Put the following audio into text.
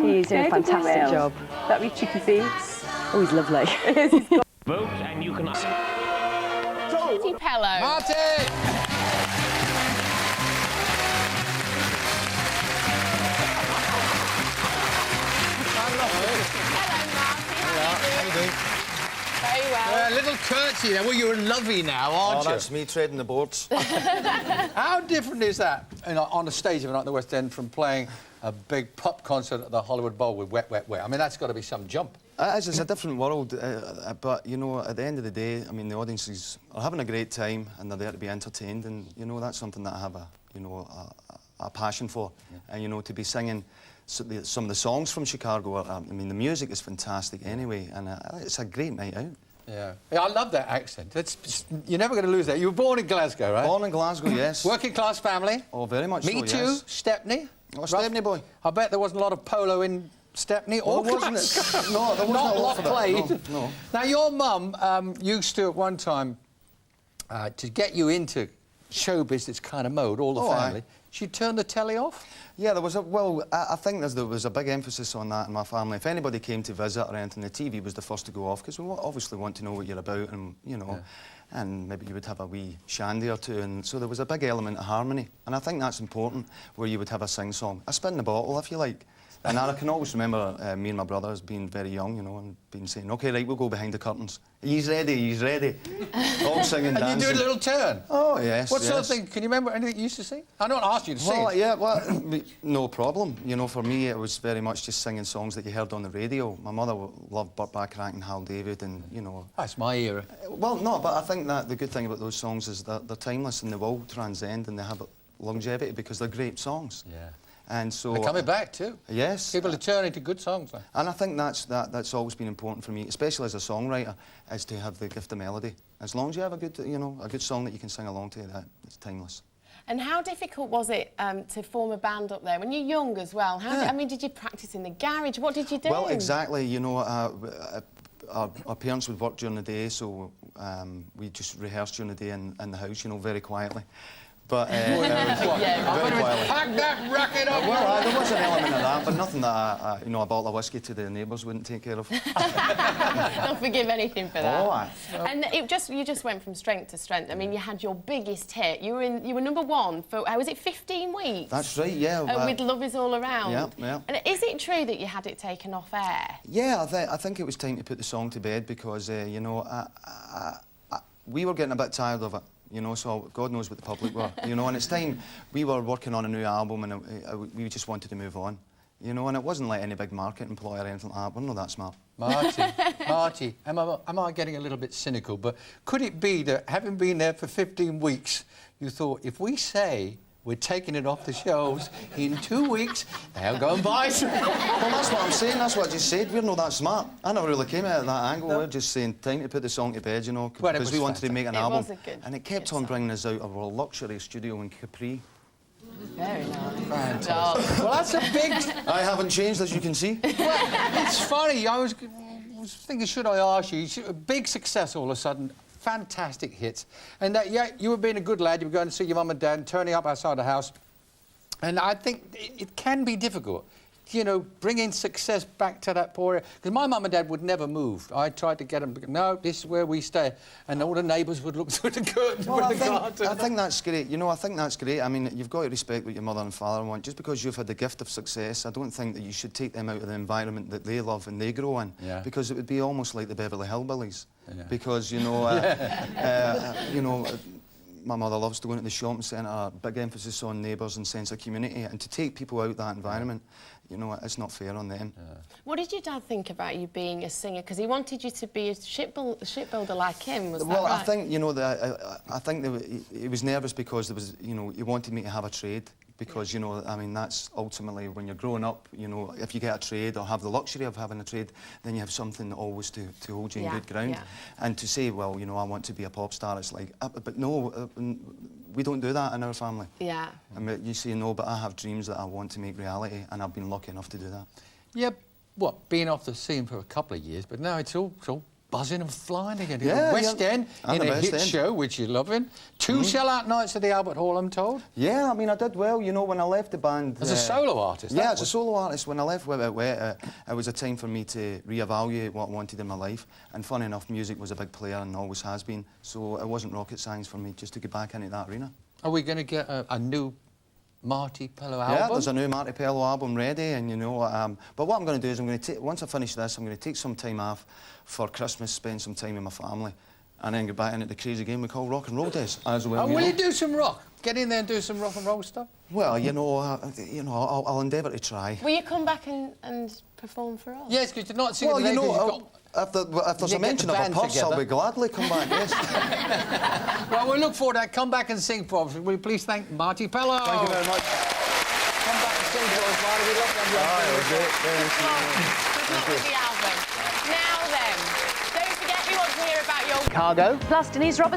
He's doing a fantastic job. That be cheeky theme. Oh, he's lovely. Vote and you can... Marti Pellow. Marti! Hello, Marti. Very well. A little curtsy there. Well, you're lovely now, aren't you? Oh, that's me treading the boards. How different is that on a stage of a night at the West End from playing a big pop concert at the Hollywood Bowl with Wet, Wet, Wet? I mean, that's got to be some jump. It's a different world, but, you know, at the end of the day, I mean, the audiences are having a great time and they're there to be entertained, and, you know, that's something that I have a passion for. Yeah. And, you know, to be singing some of the songs from Chicago, I mean, the music is fantastic anyway, and it's a great night out. Yeah. I love that accent. You're never going to lose that. You were born in Glasgow, right? Born in Glasgow, yes. Working class family? Oh, very much so, Me too. yes. Stepney? Oh, Stepney boy. I bet there wasn't a lot of polo in Stepney or wasn't it? No, there wasn't not a lot played. No. Now, your mum used to, at one time, to get you into show business kind of mode, all the family, she'd turn the telly off? Yeah, there was a... Well, I think there was a big emphasis on that in my family. If anybody came to visit or anything, the TV was the first to go off, because we obviously want to know what you're about and, you know, and maybe you would have a wee shandy or two, and so there was a big element of harmony, and I think that's important, where you would have a sing-song. A spin the bottle, if you like. And I can always remember me and my brothers being very young, you know, and being saying, OK, right, we'll go behind the curtains. He's ready, he's ready. All singing, dancing. And you do a little turn? Oh, yes, What sort of thing? Can you remember anything you used to sing? I don't ask you to sing. Well, yeah, well, no problem. You know, for me, it was very much just singing songs that you heard on the radio. My mother loved Burt Bacharach and Hal David and, you know... That's my era. Well, no, but I think that the good thing about those songs is that they're timeless and they will transcend and they have longevity because they're great songs. Yeah. And so... They're coming back, too. Yes. People are turning to good songs. And I think that's always been important for me, especially as a songwriter, is to have the gift of melody. As long as you have a good, you know, a good song that you can sing along to, it's timeless. And how difficult was it to form a band up there? When you're young as well, I mean, did you practice in the garage? What did you do? Well, exactly, you know, our parents would work during the day, so we just rehearsed during the day in the house, you know, very quietly. But very quietly. Pack that racket up! Well, there was an element of that, but nothing that, you know, a bottle of whiskey to the neighbours wouldn't take care of. Don't forgive anything for that. Oh, aye. And you just went from strength to strength. I mean, you had your biggest hit. You were #1 for, was it 15 weeks? That's right, yeah. With Love Is All Around. Yeah, yeah. And is it true that you had it taken off air? Yeah, I think it was time to put the song to bed because, you know, we were getting a bit tired of it. You know, so God knows what the public were. You know, and it's time. We were working on a new album and we just wanted to move on. You know, and it wasn't like any big marketing ploy or anything like that. We're not that smart. Marti, am I getting a little bit cynical, but could it be that, having been there for 15 weeks, you thought, if we say we're taking it off the shelves in 2 weeks, they'll go and buy some? Well, that's what I'm saying. That's what I just said. We're not that smart. I never really came out of that angle. No. We're just saying, time to put the song to bed, you know, Well, because we wanted to make an album. And it kept on bringing us out of our luxury studio in Capri. Very nice. Fantastic. Well, that's a big... I haven't changed, as you can see. Well, it's funny. I was thinking, should I ask you? A big success all of a sudden. Fantastic hits. And that, yeah, you were being a good lad. You were going to see your mum and dad and turning up outside the house. And I think it can be difficult, you know, bringing success back to that poor area. Because my mum and dad would never move. I tried to get them, no, this is where we stay. And all the neighbours would look through the curtain. Well, I think that's great. You know, I think that's great. I mean, you've got to respect what your mother and father want. Just because you've had the gift of success, I don't think that you should take them out of the environment that they love and they grow in. Yeah. Because it would be almost like the Beverly Hillbillies. Yeah. Because, you know, you know, my mother loves to go into the shopping centre, big emphasis on neighbours and sense of community, and to take people out of that environment, you know, it's not fair on them. Yeah. What did your dad think about you being a singer? Because he wanted you to be a shipbuilder like him, was that right? I think, you know, I think he was nervous because there was, you know, he wanted me to have a trade. Because, you know, I mean, that's ultimately, when you're growing up, you know, if you get a trade or have the luxury of having a trade, then you have something always to hold you in good ground. Yeah. And to say, well, you know, I want to be a pop star, it's like, but no, we don't do that in our family. Yeah. I mean, you say, no, but I have dreams that I want to make reality, and I've been lucky enough to do that. Yeah, what, being off the scene for a couple of years, but now it's all buzzing and flying again. Yeah, West yeah. End And in the a West hit End. show, which you're loving. 2 sell-out nights at the Albert Hall, I'm told. Yeah, I mean, I did well. You know, when I left the band... As a solo artist? Yeah, that as a was- solo artist. When I left Wet Wet Wet, it was a time for me to reevaluate what I wanted in my life. And funny enough, music was a big player and always has been. So it wasn't rocket science for me just to get back into that arena. Are we going to get a new Marti Pellow album? Yeah, there's a new Marti Pellow album ready, and you know, but what I'm going to do is I'm going to take, once I finish this, I'm going to take some time off for Christmas, spend some time with my family, and then get back into the crazy game we call rock and roll days, as well. Oh, will know. you do some rock? Get in there and do some rock and roll stuff? Well, you know, I'll endeavour to try. Will you come back and perform for us? Yes, because you're not singing Well, you today 'cause know, you've got... if there's You a get mention the of a band purse, I'll together. be gladly come back, yes. Well, we look forward to that. Come back and sing for us. Will you please thank Marti Pellow? Thank you very much. Come back and sing for us, Marti. We love to have you on. It was great. Very nice to meet you. Good luck with the album. Now then, don't forget we want to hear about your Cargo. Plus, Denise Roberts.